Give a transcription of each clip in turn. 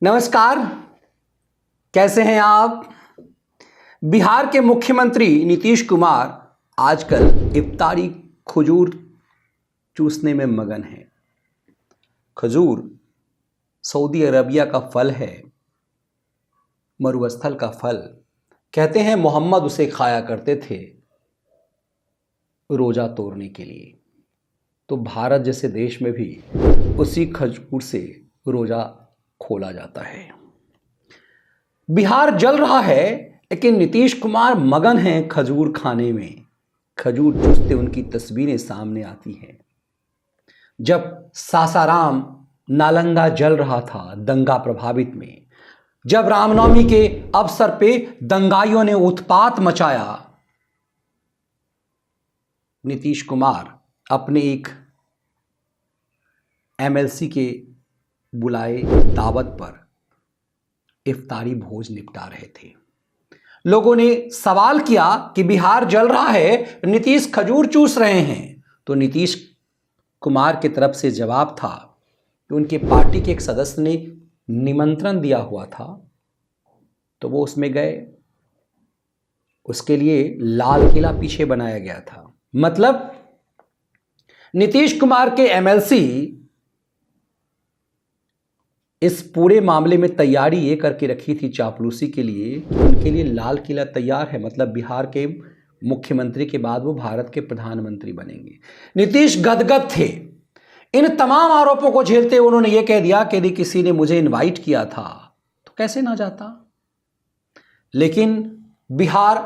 नमस्कार, कैसे हैं आप। बिहार के मुख्यमंत्री नीतीश कुमार आजकल इफ्तारी खजूर चूसने में मगन हैं। खजूर सऊदी अरबिया का फल है, मरुस्थल का फल। कहते हैं मोहम्मद उसे खाया करते थे रोजा तोड़ने के लिए। तो भारत जैसे देश में भी उसी खजूर से रोजा खोला जाता है। बिहार जल रहा है, लेकिन नीतीश कुमार मगन हैं खजूर खाने में। खजूर चूसते उनकी तस्वीरें सामने आती हैं। जब सासाराम नालंदा जल रहा था दंगा प्रभावित में, जब रामनवमी के अवसर पे दंगाइयों ने उत्पात मचाया, नीतीश कुमार अपने एक एमएलसी के बुलाए दावत पर इफ्तारी भोज निपटा रहे थे। लोगों ने सवाल किया कि बिहार जल रहा है, नीतीश खजूर चूस रहे हैं। तो नीतीश कुमार की तरफ से जवाब था कि उनके पार्टी के एक सदस्य ने निमंत्रण दिया हुआ था, तो वो उसमें गए। उसके लिए लाल किला पीछे बनाया गया था। मतलब नीतीश कुमार के एमएलसी इस पूरे मामले में तैयारी ये करके रखी थी चापलूसी के लिए कि उनके लिए लाल किला तैयार है। मतलब बिहार के मुख्यमंत्री के बाद वो भारत के प्रधानमंत्री बनेंगे। नीतीश गदगद थे। इन तमाम आरोपों को झेलते उन्होंने ये कह दिया कि यदि किसी ने मुझे इनवाइट किया था तो कैसे ना जाता। लेकिन बिहार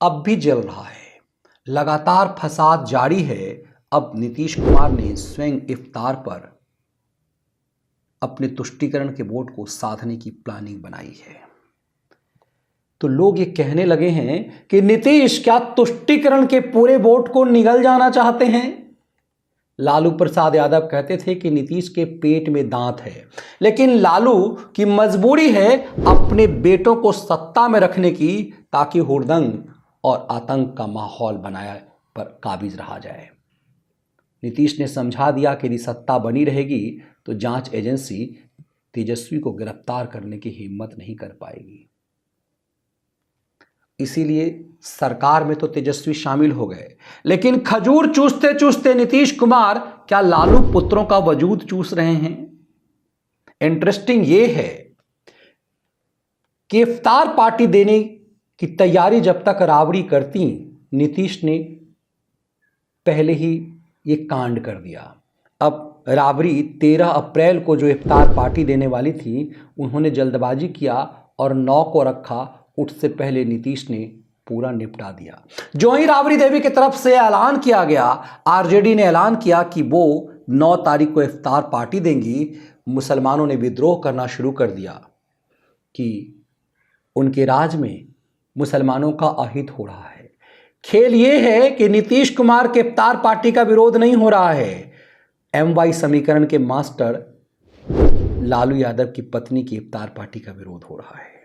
अब भी जल रहा है, लगातार फसाद जारी है। अब नीतीश कुमार ने स्वयं इफ्तार पर अपने तुष्टीकरण के वोट को साधने की प्लानिंग बनाई है। तो लोग ये कहने लगे हैं कि नीतीश क्या तुष्टीकरण के पूरे वोट को निगल जाना चाहते हैं। लालू प्रसाद यादव कहते थे कि नीतीश के पेट में दांत है, लेकिन लालू की मजबूरी है अपने बेटों को सत्ता में रखने की, ताकि हुड़दंग और आतंक का माहौल बनाया पर काबिज रहा जाए। नीतीश ने समझा दिया कि यदि सत्ता बनी रहेगी तो जांच एजेंसी तेजस्वी को गिरफ्तार करने की हिम्मत नहीं कर पाएगी। इसीलिए सरकार में तो तेजस्वी शामिल हो गए, लेकिन खजूर चूसते चूसते नीतीश कुमार क्या लालू पुत्रों का वजूद चूस रहे हैं। इंटरेस्टिंग ये है कि इफ्तार पार्टी देने की तैयारी जब तक राबड़ी करती, नीतीश ने पहले ही ये कांड कर दिया। अब राबड़ी 13 अप्रैल को जो इफ्तार पार्टी देने वाली थी, उन्होंने जल्दबाजी किया और 9 को रखा। उससे पहले नीतीश ने पूरा निपटा दिया। जो ही राबड़ी देवी की तरफ से ऐलान किया गया, आरजेडी ने ऐलान किया कि वो 9 तारीख को इफ्तार पार्टी देंगी, मुसलमानों ने विद्रोह करना शुरू कर दिया कि उनके राज में मुसलमानों का अहित हो रहा है। खेल ये है कि नीतीश कुमार के इफ्तार पार्टी का विरोध नहीं हो रहा है, MY समीकरण के मास्टर लालू यादव की पत्नी की इफ्तार पार्टी का विरोध हो रहा है।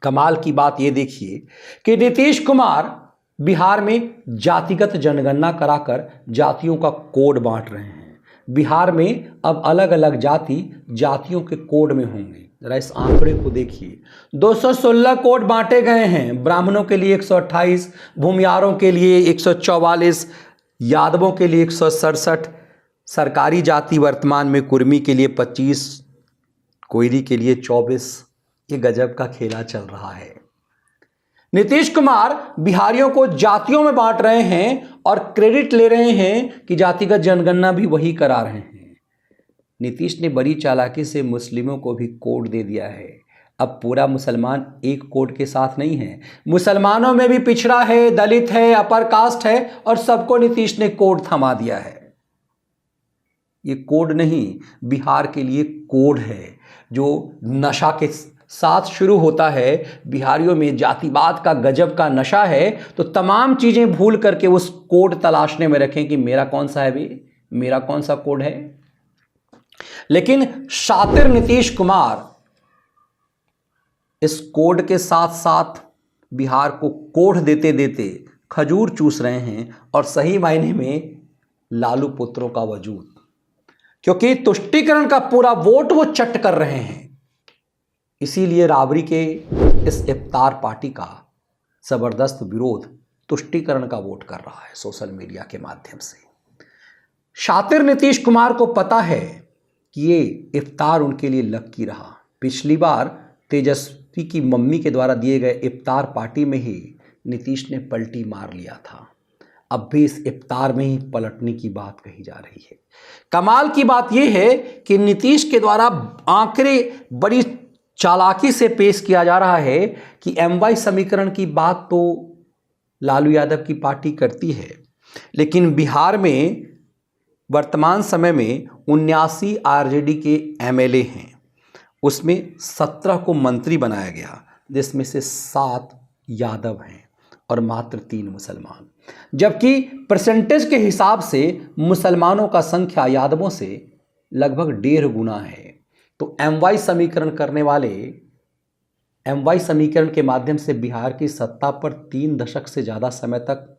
कमाल की बात यह देखिए कि नीतीश कुमार बिहार में जातिगत जनगणना कराकर जातियों का कोड बांट रहे हैं। बिहार में अब अलग अलग जातियों के कोड में होंगे। जरा इस आंकड़े को देखिए, 216 कोड बांटे गए हैं। ब्राह्मणों के लिए 128, भूमियारों के लिए 144, यादवों के लिए 167, सरकारी जाति वर्तमान में कुर्मी के लिए 25, कोयरी के लिए 24। ये गजब का खेला चल रहा है। नीतीश कुमार बिहारियों को जातियों में बांट रहे हैं और क्रेडिट ले रहे हैं कि जातिगत जनगणना भी वही करा रहे हैं। नीतीश ने बड़ी चालाकी से मुस्लिमों को भी कोड दे दिया है। अब पूरा मुसलमान एक कोड के साथ नहीं है, मुसलमानों में भी पिछड़ा है, दलित है, अपर कास्ट है, और सबको नीतीश ने कोड थमा दिया है। ये कोड नहीं, बिहार के लिए कोड है जो नशा के साथ शुरू होता है। बिहारियों में जातिवाद का गजब का नशा है, तो तमाम चीजें भूल करके उस कोड तलाशने में रखें कि मेरा कौन सा है, भी मेरा कौन सा कोड है। लेकिन शातिर नीतीश कुमार इस कोड के साथ साथ बिहार को कोढ़ देते देते खजूर चूस रहे हैं, और सही मायने में लालू पुत्रों का वजूद। क्योंकि तुष्टीकरण का पूरा वोट वो चट कर रहे हैं। इसीलिए राबड़ी के इस इफ्तार पार्टी का जबरदस्त विरोध तुष्टीकरण का वोट कर रहा है सोशल मीडिया के माध्यम से। शातिर नीतीश कुमार को पता है कि ये इफ्तार उनके लिए लकी रहा। पिछली बार तेजस्वी की मम्मी के द्वारा दिए गए इफ्तार पार्टी में ही नीतीश ने पलटी मार लिया था। अब भी इस इफ्तार में ही पलटने की बात कही जा रही है। कमाल की बात यह है कि नीतीश के द्वारा आंकड़े बड़ी चालाकी से पेश किया जा रहा है कि MY समीकरण की बात तो लालू यादव की पार्टी करती है, लेकिन बिहार में वर्तमान समय में 79 RJD के MLA हैं, उसमें 17 को मंत्री बनाया गया, जिसमें से 7 यादव हैं और मात्र 3 मुसलमान। जबकि परसेंटेज के हिसाब से मुसलमानों का संख्या यादवों से लगभग 1.5 गुना है। तो MY समीकरण करने वाले MY समीकरण के माध्यम से बिहार की सत्ता पर 3 दशक से ज़्यादा समय तक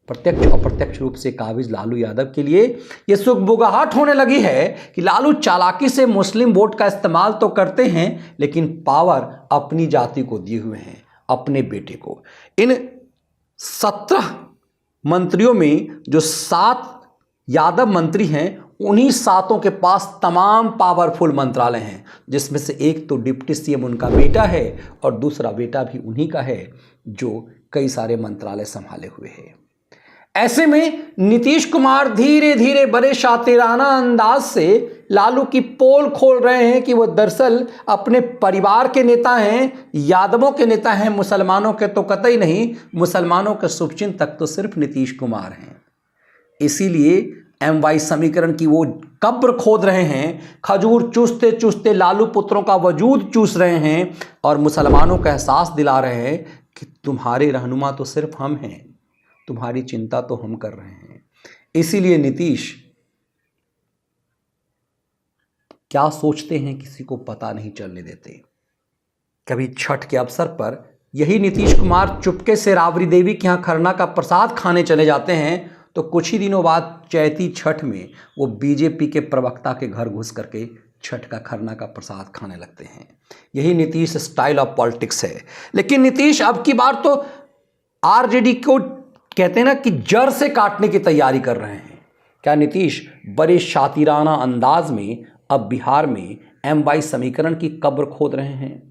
प्रत्यक्ष अप्रत्यक्ष रूप से काबिज लालू यादव के लिए यह सुगबुगाहट होने लगी है कि लालू चालाकी से मुस्लिम वोट का इस्तेमाल तो करते हैं, लेकिन पावर अपनी जाति को दिए हुए हैं, अपने बेटे को। इन 17 मंत्रियों में जो 7 यादव मंत्री हैं, उन्हीं 7 के पास तमाम पावरफुल मंत्रालय हैं, जिसमें से एक तो डिप्टी CM उनका बेटा है और दूसरा बेटा भी उन्हीं का है जो कई सारे मंत्रालय संभाले हुए हैं। ऐसे में नीतीश कुमार धीरे धीरे बड़े शातिराना अंदाज से लालू की पोल खोल रहे हैं कि वो दरअसल अपने परिवार के नेता हैं, यादवों के नेता हैं, मुसलमानों के तो कतई नहीं। मुसलमानों के शुभचिंतक तो सिर्फ नीतीश कुमार हैं। इसीलिए MY समीकरण की वो कब्र खोद रहे हैं, खजूर चूसते चूसते लालू पुत्रों का वजूद चूस रहे हैं और मुसलमानों को एहसास दिला रहे हैं कि तुम्हारे रहनुमा तो सिर्फ हम हैं, तुम्हारी चिंता तो हम कर रहे हैं। इसीलिए नीतीश क्या सोचते हैं किसी को पता नहीं चलने देते। कभी छठ के अवसर पर यही नीतीश कुमार चुपके से राबड़ी देवी के यहाँ खरना का प्रसाद खाने चले जाते हैं, तो कुछ ही दिनों बाद चैती छठ में वो बीजेपी के प्रवक्ता के घर घुस करके छठ का खरना का प्रसाद खाने लगते हैं। यही नीतीश स्टाइल ऑफ पॉलिटिक्स है। लेकिन नीतीश अब की बार तो RJD को कहते हैं ना कि जड़ से काटने की तैयारी कर रहे हैं। क्या नीतीश बड़े शातिराना अंदाज में अब बिहार में MY समीकरण की कब्र खोद रहे हैं,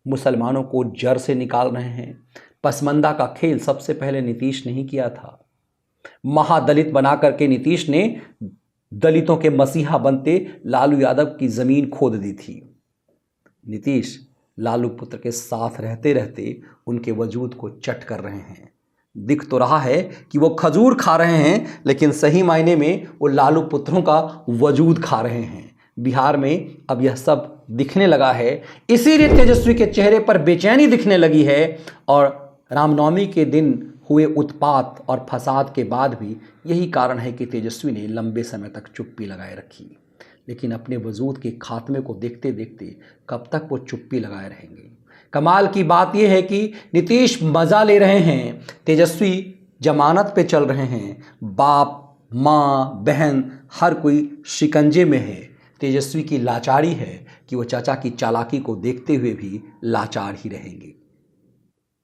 मुसलमानों को जड़ से निकाल रहे हैं? पसमंदा का खेल सबसे पहले नीतीश ने ही किया था। महादलित बना करके नीतीश ने दलितों के मसीहा बनते लालू यादव की जमीन खोद दी थी। नीतीश लालू पुत्र के साथ रहते रहते उनके वजूद को चट कर रहे हैं। दिख तो रहा है कि वो खजूर खा रहे हैं, लेकिन सही मायने में वो लालू पुत्रों का वजूद खा रहे हैं। बिहार में अब यह सब दिखने लगा है। इसीलिए तेजस्वी के चेहरे पर बेचैनी दिखने लगी है और रामनवमी के दिन हुए उत्पात और फसाद के बाद भी यही कारण है कि तेजस्वी ने लंबे समय तक चुप्पी लगाए रखी। लेकिन अपने वजूद के खात्मे को देखते देखते कब तक वो चुप्पी लगाए रहेंगे। कमाल की बात यह है कि नीतीश मज़ा ले रहे हैं, तेजस्वी जमानत पे चल रहे हैं। बाप माँ बहन हर कोई शिकंजे में है। तेजस्वी की लाचारी है कि वो चाचा की चालाकी को देखते हुए भी लाचार ही रहेंगे।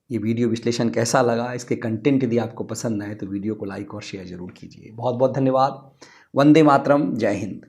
ये वीडियो विश्लेषण कैसा लगा, इसके कंटेंट यदि आपको पसंद आए तो वीडियो को लाइक और शेयर जरूर कीजिए। बहुत बहुत धन्यवाद। वंदे मातरम। जय हिंद।